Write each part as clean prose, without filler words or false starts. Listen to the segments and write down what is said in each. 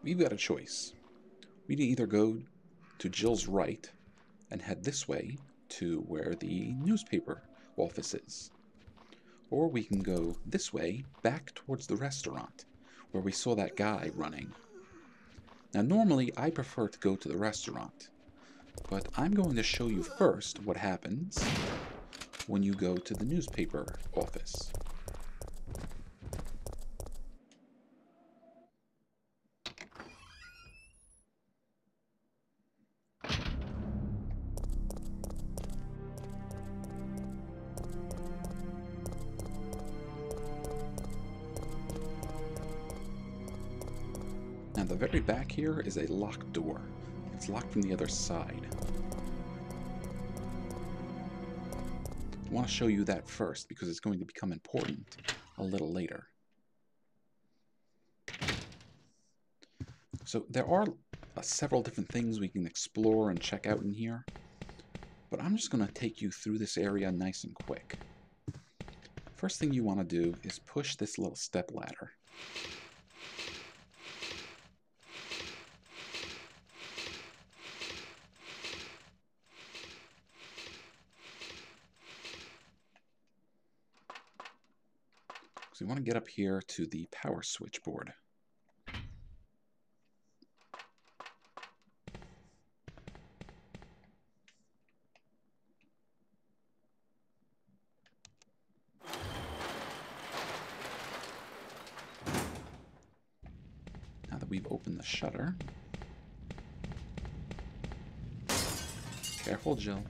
we've got a choice. We can either go to Jill's right and head this way to where the newspaper office is. Or we can go this way back towards the restaurant where we saw that guy running. Now normally I prefer to go to the restaurant, but I'm going to show you first what happens when you go to the newspaper office. Now the very back here is a locked door. It's locked from the other side. I want to show you that first because it's going to become important a little later. So there are several different things we can explore and check out in here, but I'm just going to take you through this area nice and quick. First thing you want to do is push this little step ladder. So we want to get up here to the power switchboard. Now that we've opened the shutter, careful, Jill.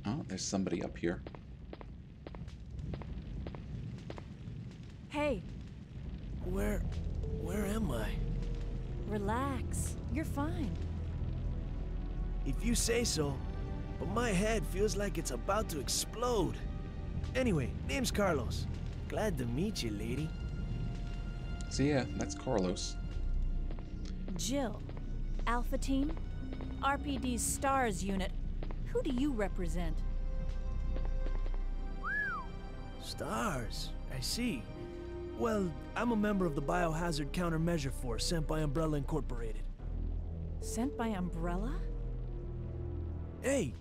Oh, there's somebody up here. Hey. Where am I? Relax. You're fine. If you say so, but my head feels like it's about to explode. Anyway, name's Carlos. Glad to meet you, lady. So yeah, that's Carlos. Jill. Alpha Team? RPD's STARS unit. Who do you represent? Stars, I see. Well, I'm a member of the Biohazard Countermeasure Force sent by Umbrella Incorporated. Sent by Umbrella? Hey,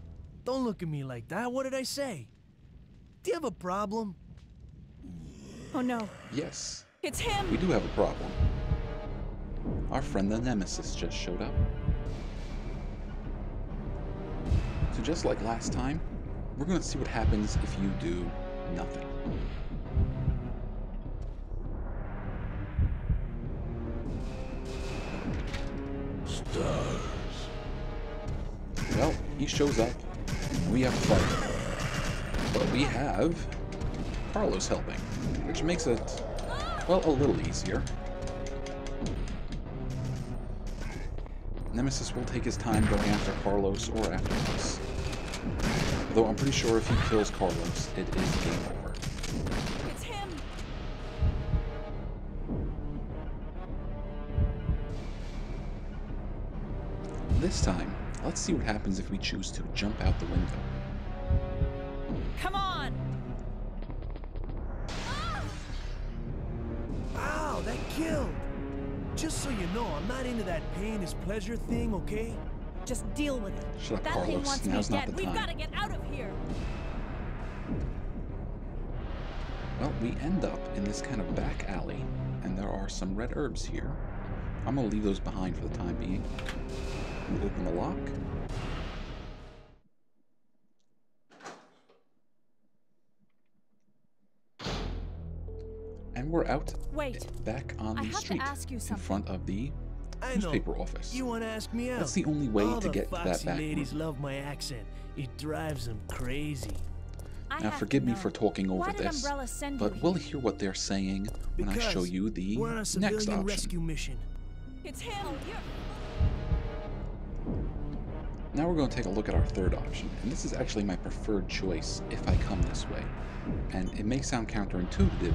don't look at me like that. What did I say? Do you have a problem? Oh no. Yes, It's him! we do have a problem. Our friend the Nemesis just showed up. So just like last time, we're going to see what happens if you do nothing. Stars. Well, he shows up, and we have to fight. But we have Carlos helping, which makes it, well, a little easier. Nemesis will take his time going after Carlos or after us. Though I'm pretty sure if he kills Carlos, it is game over. It's him! This time, let's see what happens if we choose to jump out the window. Come on! Ow, that killed! Just so you know, I'm not into that pain is pleasure thing, okay? Just deal with it. Shut up, That thing Carlos. wants me Now's not dead. the We've time. got to get out of here. Well, we end up in this kind of back alley, and there are some red herbs here. I'm going to leave those behind for the time being. We open the lock. And we're out. Wait. Back on I the have street to ask you in something. front of the I know. newspaper office. You want to ask me out? That's the only way All to the get to that foxy back ladies room. love my accent. It drives them crazy. I Now have forgive to me know. for talking over Why did this, Umbrella send but you we'll here? hear what they're saying when I show you the we're on a next civilian option. rescue mission. It's him! Now we're going to take a look at our third option, and this is actually my preferred choice if I come this way. And it may sound counterintuitive,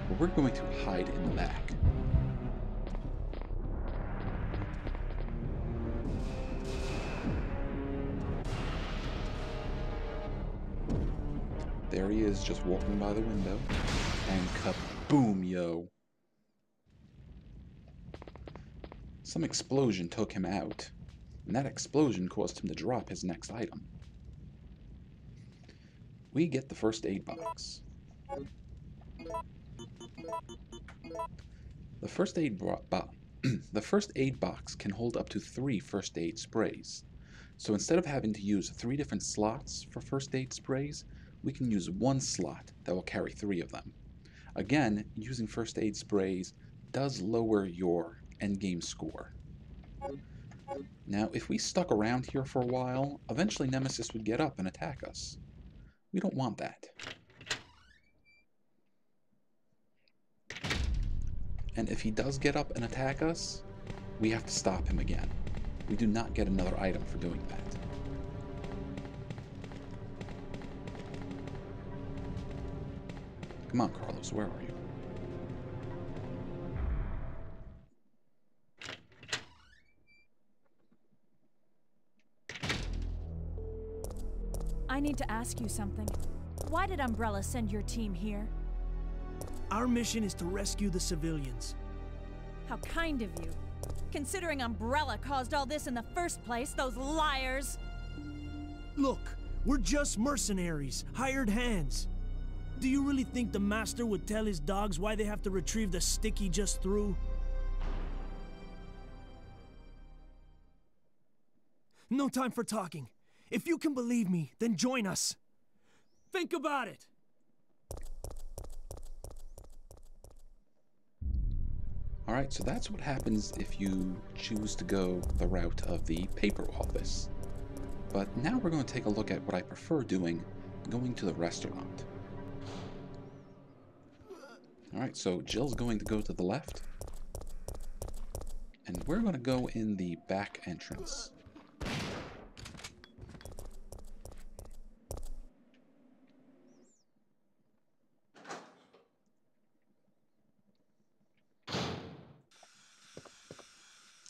but we're going to hide in the back. there he is, just walking by the window. And kaboom, yo. Some explosion took him out, and that explosion caused him to drop his next item. We get the first aid box. The first aid box can hold up to 3 first aid sprays. So instead of having to use 3 different slots for first aid sprays, we can use 1 slot that will carry 3 of them. Again, using first aid sprays does lower your endgame score. Now, if we stuck around here for a while, eventually Nemesis would get up and attack us. We don't want that. And if he does get up and attack us, we have to stop him again. We do not get another item for doing that. Come on, Carlos, where are you? I need to ask you something. Why did Umbrella send your team here? Our mission is to rescue the civilians. How kind of you. Considering Umbrella caused all this in the first place, those liars! Look, we're just mercenaries, hired hands. Do you really think the master would tell his dogs why they have to retrieve the stick he just threw? No time for talking. If you can believe me, then join us. Think about it. Alright, so that's what happens if you choose to go the route of the paper office. But now we're going to take a look at what I prefer doing, going to the restaurant. Alright, so Jill's going to go to the left. And we're going to go in the back entrance.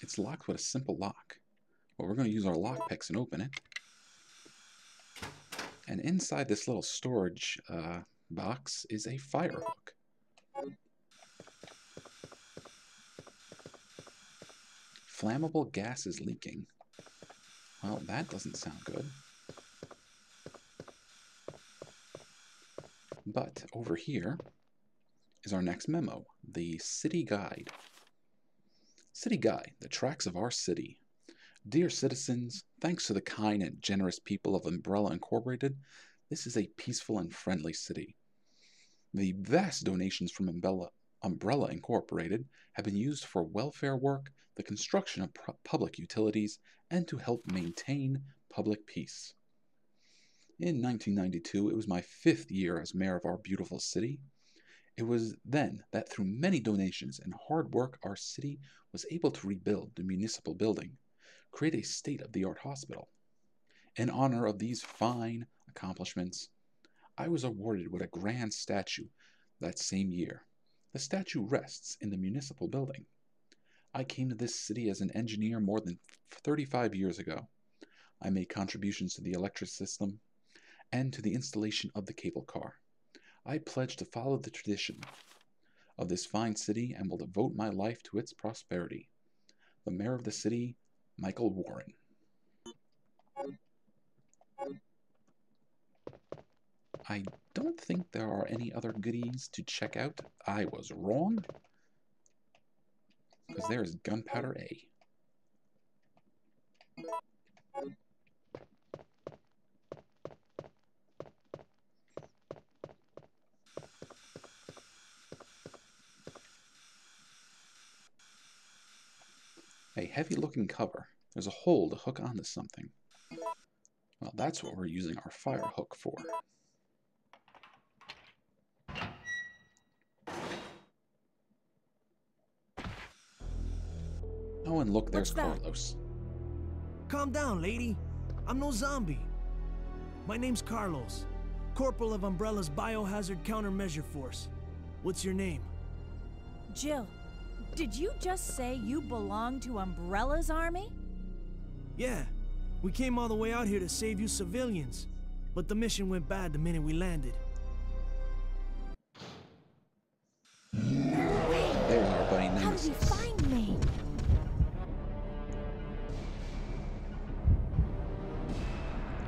It's locked with a simple lock. Well, we're going to use our lockpicks and open it. And inside this little storage box is a fire hook. Flammable gas is leaking. Well, that doesn't sound good. But over here is our next memo, the city guide. City Guide, the tracks of our city. Dear citizens, thanks to the kind and generous people of Umbrella Incorporated, this is a peaceful and friendly city. The vast donations from Umbrella Incorporated have been used for welfare work, the construction of public utilities, and to help maintain public peace. In 1992, it was my 5th year as mayor of our beautiful city. It was then that through many donations and hard work, our city was able to rebuild the municipal building, create a state-of-the-art hospital. In honor of these fine accomplishments, I was awarded with a grand statue that same year. The statue rests in the municipal building. I came to this city as an engineer more than 35 years ago. I made contributions to the electric system and to the installation of the cable car. I pledge to follow the tradition of this fine city and will devote my life to its prosperity. The mayor of the city, Michael Warren. I don't think there are any other goodies to check out. I was wrong, because there is Gunpowder A. A heavy-looking cover. There's a hole to hook onto something. Well, that's what we're using our fire hook for. Oh, and look, there's Carlos. Calm down, lady. I'm no zombie. My name's Carlos, Corporal of Umbrella's Biohazard Countermeasure Force. What's your name? Jill, did you just say you belong to Umbrella's army? Yeah. We came all the way out here to save you civilians. But the mission went bad the minute we landed. How did you find me?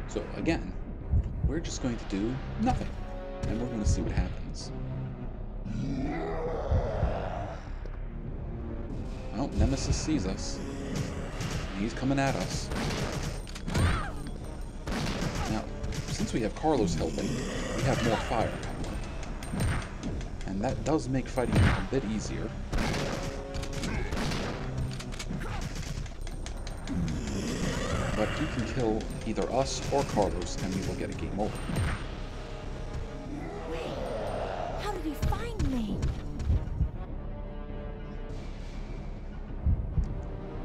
So again, we're just going to do nothing, and we're going to see what happens. Oh, Nemesis sees us. He's coming at us. Now, since we have Carlos helping, we have more fire coming. And that does make fighting a bit easier. But he can kill either us or Carlos, and we will get a game over. How did he find me?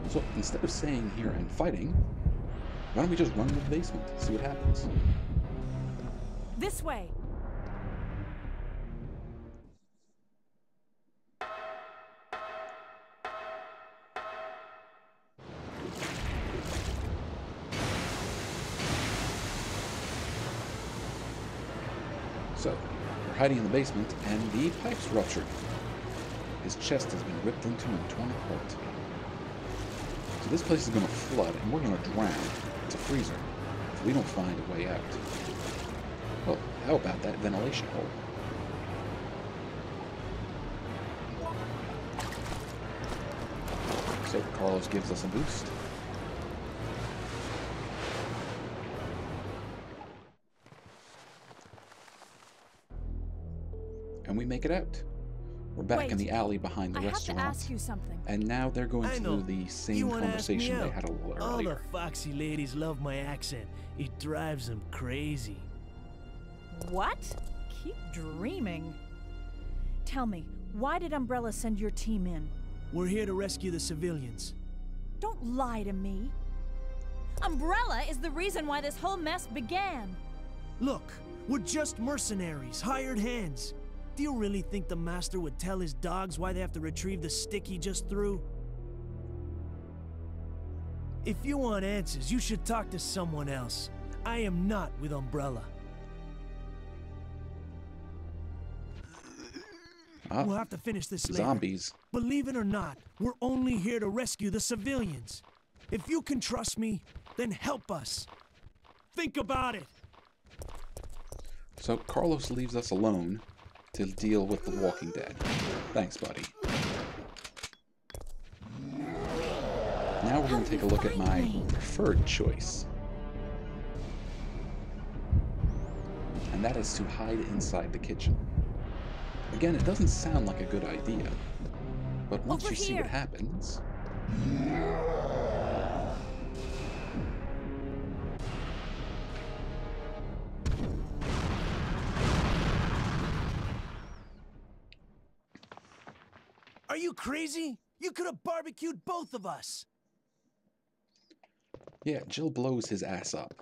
So instead of staying here and fighting, why don't we just run to the basement, see what happens? This way. So, we're hiding in the basement, and the pipes ruptured. His chest has been ripped into and torn apart. So this place is going to flood, and we're going to drown. It's a freezer, if we don't find a way out. Well, how about that ventilation hole? So Carlos gives us a boost. And we make it out. We're back in the alley behind the restaurant. I have to ask you something. And now they're going to do the same conversation they had a little All earlier. the foxy ladies love my accent. It drives them crazy. What? Keep dreaming. Tell me, why did Umbrella send your team in? We're here to rescue the civilians. Don't lie to me. Umbrella is the reason why this whole mess began. Look, we're just mercenaries, hired hands. Do you really think the master would tell his dogs why they have to retrieve the stick he just threw? If you want answers, you should talk to someone else. I am not with Umbrella. We'll have to finish this later. Zombies. Believe it or not, we're only here to rescue the civilians. If you can trust me, then help us. Think about it. So Carlos leaves us alone to deal with the Walking Dead. Thanks, buddy. Now we're going to take a look at my preferred choice. And that is to hide inside the kitchen. Again, it doesn't sound like a good idea, but once you see what happens... Are you crazy? You could have barbecued both of us. Yeah, Jill blows his ass up.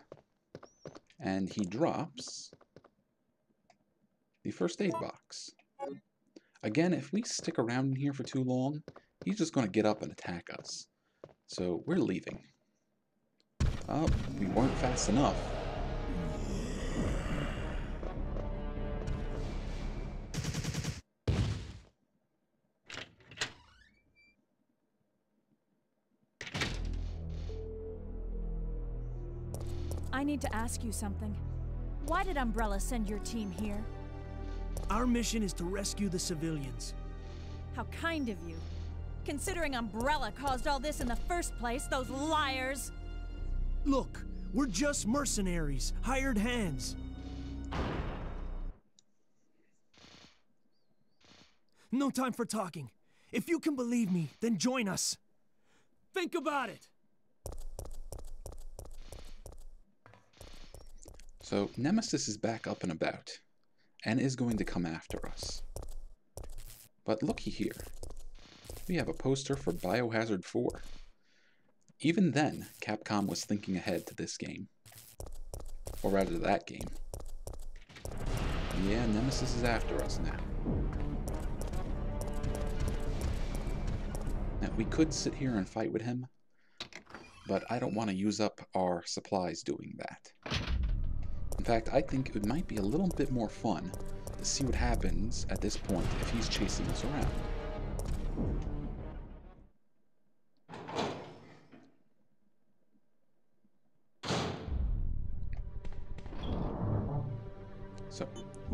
And he drops the first aid box. Again, if we stick around in here for too long, he's just going to get up and attack us. So we're leaving. Oh, we weren't fast enough. I need to ask you something. Why did Umbrella send your team here? Our mission is to rescue the civilians. How kind of you. Considering Umbrella caused all this in the first place, those liars! Look, we're just mercenaries, hired hands. No time for talking. If you can believe me, then join us. Think about it. So Nemesis is back up and about, and is going to come after us. But looky here. We have a poster for Biohazard 4. Even then, Capcom was thinking ahead to this game. Or rather, that game. Yeah, Nemesis is after us now. Now, we could sit here and fight with him, but I don't want to use up our supplies doing that. In fact, I think it might be a little bit more fun to see what happens at this point if he's chasing us around.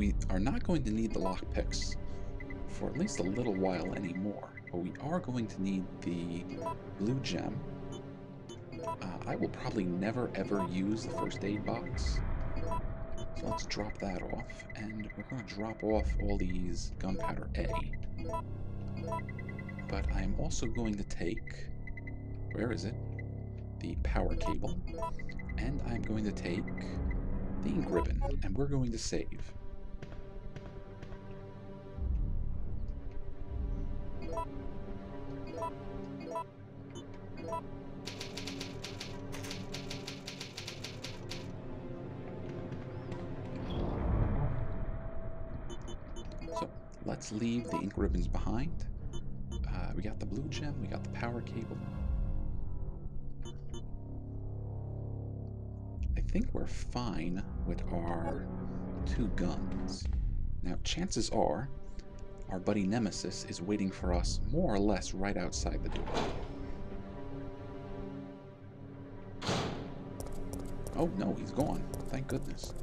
we are not going to need the lockpicks for at least a little while anymore, but we are going to need the blue gem. I will probably never ever use the first aid box, so let's drop that off, and we're going to drop off all these gunpowder A. But I'm also going to take, where is it? The power cable, and I'm going to take the ink ribbon, and we're going to save. So let's leave the ink ribbons behind. We got the blue gem, we got the power cable. I think we're fine with our 2 guns. Now, chances are our buddy Nemesis is waiting for us more or less right outside the door. Oh no, he's gone. Thank goodness.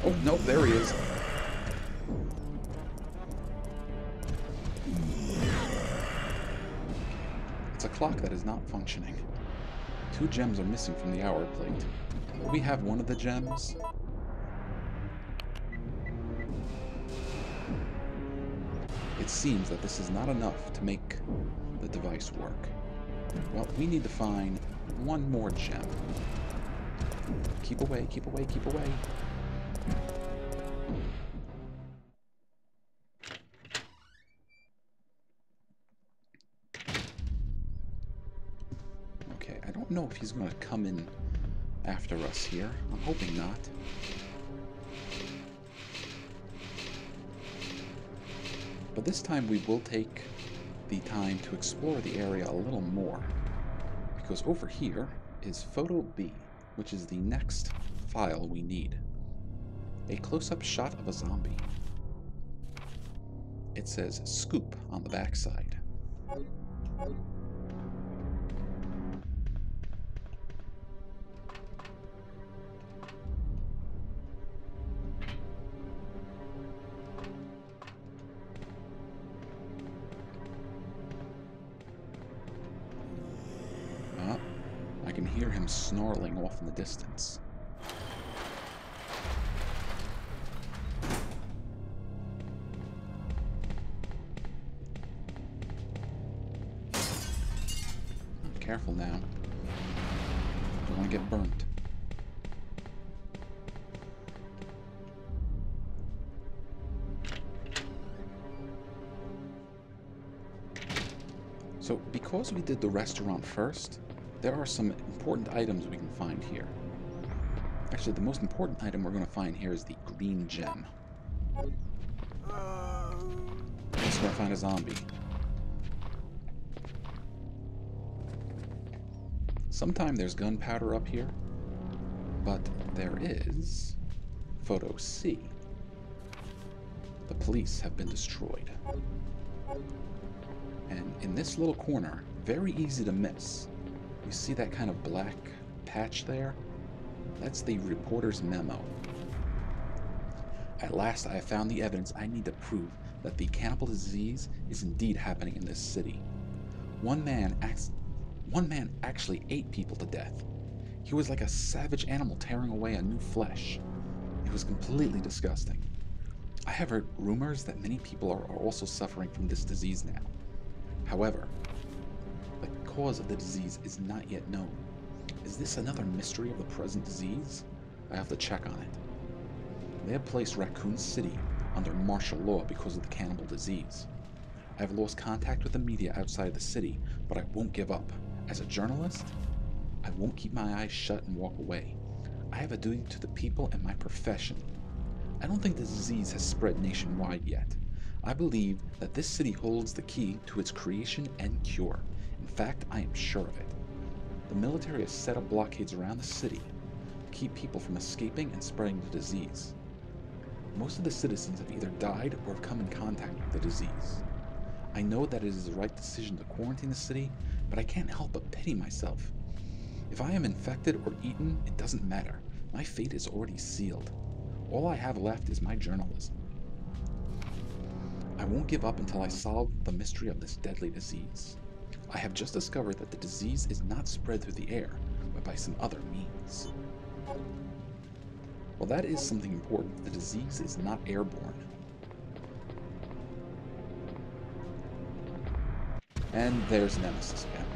Oh no, there he is. It's a clock that is not functioning. 2 gems are missing from the hour plate. We have one of the gems. It seems that this is not enough to make the device work. Well, we need to find one more gem. Keep away, keep away, keep away. Okay, I don't know if he's going to come in after us here. I'm hoping not. But this time we will take the time to explore the area a little more, because over here is Photo B, which is the next file we need. A close-up shot of a zombie. It says scoop on the backside. I can hear him snarling off in the distance. Careful now. Don't want to get burnt. So, because we did the restaurant first, there are some important items we can find here. Actually, the most important item we're going to find here is the green gem. That's where I find a zombie. Sometime there's gunpowder up here, but there is Photo C. The police have been destroyed. And in this little corner, very easy to miss. You see that kind of black patch there? That's the reporter's memo. At last I have found the evidence I need to prove that the cannibal disease is indeed happening in this city. One man actually ate people to death. He was like a savage animal tearing away a new flesh. It was completely disgusting. I have heard rumors that many people are also suffering from this disease now. However, the cause of the disease is not yet known. Is this another mystery of the present disease? I have to check on it. They have placed Raccoon City under martial law because of the cannibal disease. I have lost contact with the media outside the city, but I won't give up. As a journalist, I won't keep my eyes shut and walk away. I have a duty to the people and my profession. I don't think the disease has spread nationwide yet. I believe that this city holds the key to its creation and cure. In fact, I am sure of it. The military has set up blockades around the city to keep people from escaping and spreading the disease. Most of the citizens have either died or have come in contact with the disease. I know that it is the right decision to quarantine the city, but I can't help but pity myself. If I am infected or eaten, it doesn't matter. My fate is already sealed. All I have left is my journalism. I won't give up until I solve the mystery of this deadly disease. I have just discovered that the disease is not spread through the air, but by some other means. Well, that is something important. The disease is not airborne. And there's Nemesis again.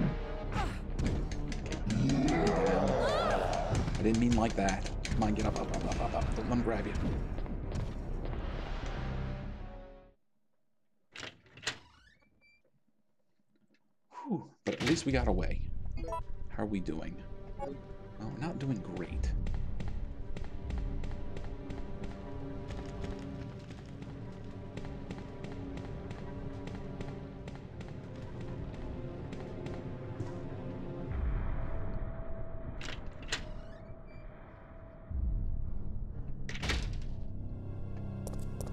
I didn't mean like that. Come on, get up. Don't let him grab you. Whew, but at least we got away. How are we doing? Well, we're not doing great.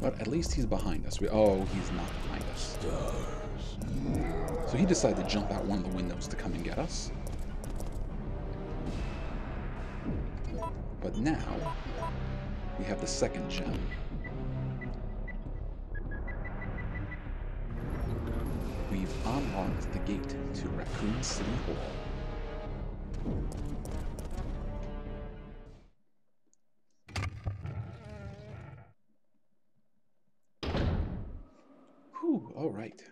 But at least he's behind us. Oh, he's not behind us. So he decided to jump out one of the windows to come and get us. But now, we have the second gem. We've unlocked the gate to Raccoon City Hall. Whew, alright.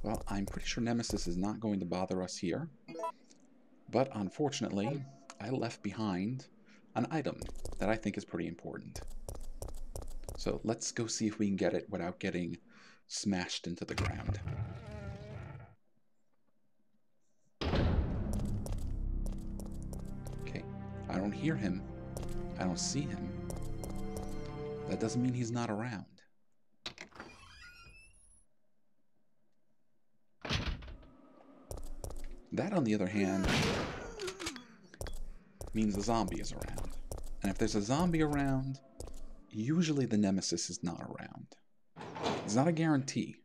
Well, I'm pretty sure Nemesis is not going to bother us here. But unfortunately, I left behind an item that I think is pretty important. So let's go see if we can get it without getting smashed into the ground. Okay, I don't hear him. I don't see him. That doesn't mean he's not around. That, on the other hand, means a zombie is around. And if there's a zombie around, usually the Nemesis is not around. It's not a guarantee.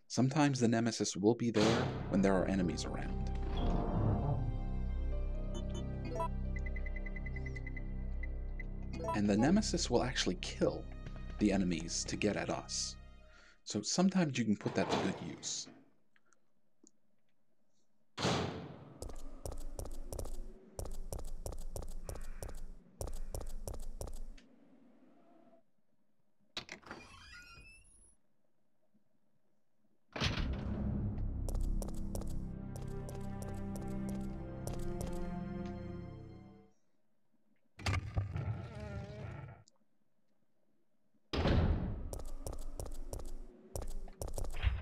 Sometimes the Nemesis will be there when there are enemies around. And the Nemesis will actually kill the enemies to get at us. So sometimes you can put that to good use.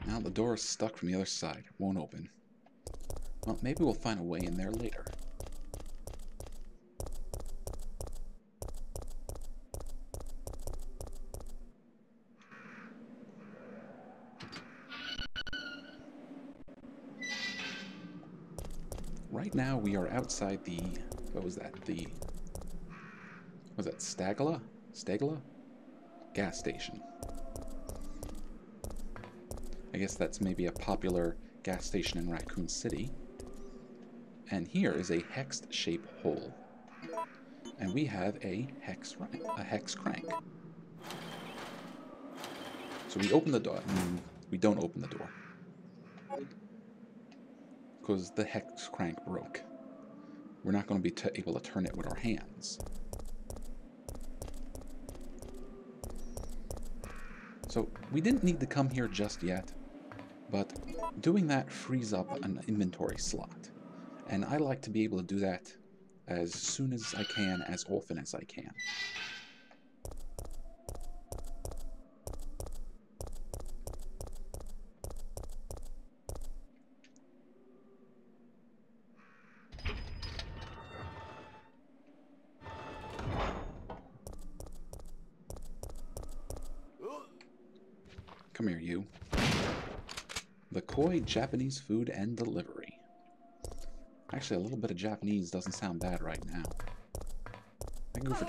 Now the door is stuck from the other side. It won't open. Well, maybe we'll find a way in there later. Right now we are outside the... what was that? Was that Stagla? Stagla? Gas station. I guess that's maybe a popular gas station in Raccoon City. And here is a hexed-shaped hole. And we have a hex crank. So we open the door. We don't open the door. Because the hex crank broke. We're not going to be able to turn it with our hands. So we didn't need to come here just yet, but doing that frees up an inventory slot. And I like to be able to do that as soon as I can, as often as I can. Come here, you. The Koi Japanese Food and Delivery. Actually, a little bit of Japanese doesn't sound bad right now. I can go for...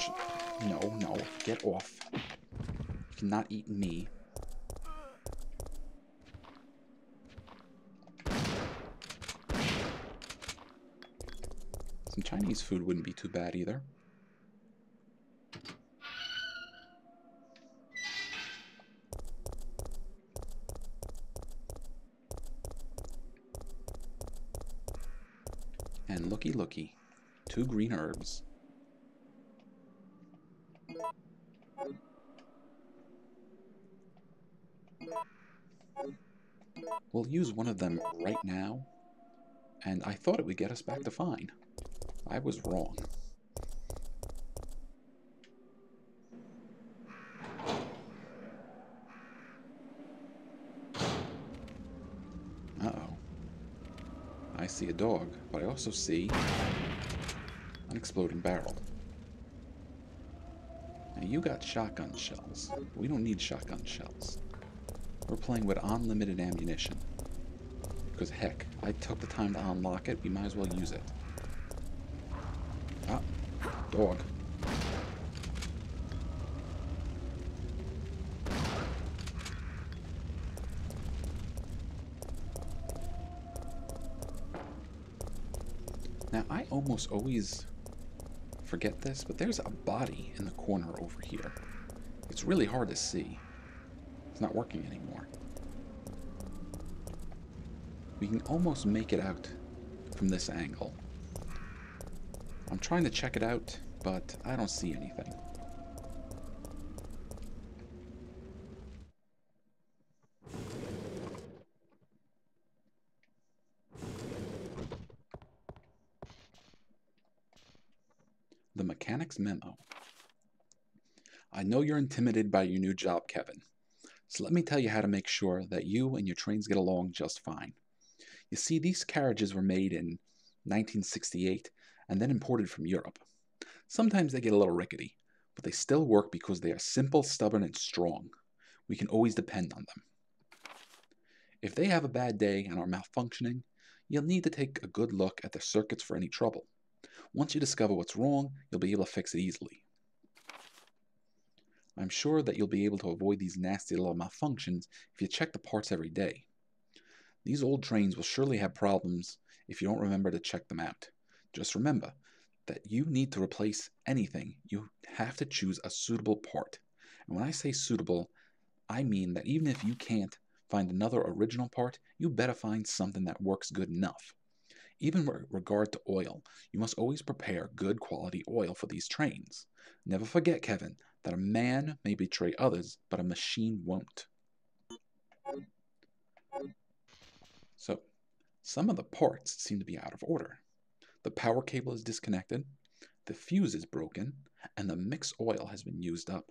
No, get off. You cannot eat me. Some Chinese food wouldn't be too bad either. And looky looky, 2 green herbs. We'll use one of them right now, and I thought it would get us back to fine. I was wrong. Uh-oh. I see a dog, but I also see an exploding barrel. Now you got shotgun shells. We don't need shotgun shells. We're playing with unlimited ammunition. Because heck, I took the time to unlock it, we might as well use it. Ah, dog. Now, I almost always forget this, but there's a body in the corner over here. It's really hard to see. It's not working anymore. We can almost make it out from this angle. I'm trying to check it out, but I don't see anything. The mechanic's memo. I know you're intimidated by your new job, Kevin. So let me tell you how to make sure that you and your trains get along just fine. You see, these carriages were made in 1968 and then imported from Europe. Sometimes they get a little rickety, but they still work because they are simple, stubborn, and strong. We can always depend on them. If they have a bad day and are malfunctioning, you'll need to take a good look at the circuits for any trouble. Once you discover what's wrong, you'll be able to fix it easily. I'm sure that you'll be able to avoid these nasty little malfunctions if you check the parts every day. These old trains will surely have problems if you don't remember to check them out. Just remember that you need to replace anything, you have to choose a suitable part. And when I say suitable, I mean that even if you can't find another original part, you better find something that works good enough. Even with regard to oil, you must always prepare good quality oil for these trains. Never forget, Kevin, that a man may betray others, but a machine won't. So, some of the parts seem to be out of order. The power cable is disconnected, the fuse is broken, and the mixed oil has been used up.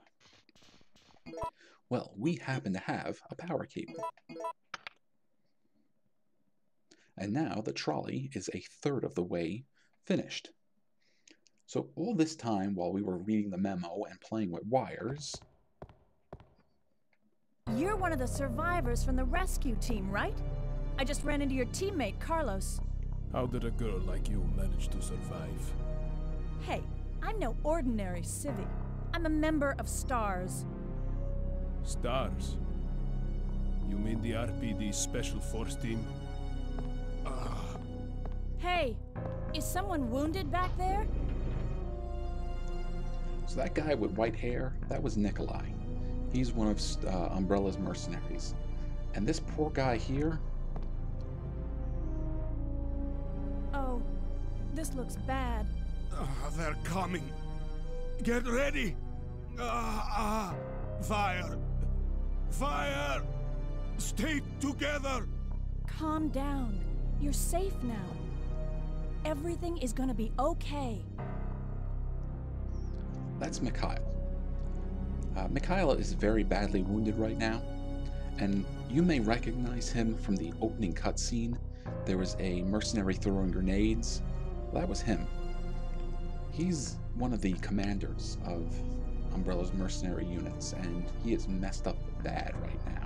Well, we happen to have a power cable. And now the trolley is a third of the way finished. So all this time while we were reading the memo and playing with wires... You're one of the survivors from the rescue team, right? I just ran into your teammate, Carlos. How did a girl like you manage to survive? Hey, I'm no ordinary civvy. I'm a member of STARS. Stars? You mean the RPD Special Force Team? Hey, is someone wounded back there? So that guy with white hair, that was Nikolai. He's one of Umbrella's mercenaries. And this poor guy here... Oh, this looks bad. They're coming. Get ready. Fire. Fire. Stay together. Calm down. You're safe now. Everything is gonna be okay. That's Mikhail. Mikhail is very badly wounded right now, and you may recognize him from the opening cutscene. There was a mercenary throwing grenades. Well, that was him. He's one of the commanders of Umbrella's mercenary units, and he is messed up bad right now.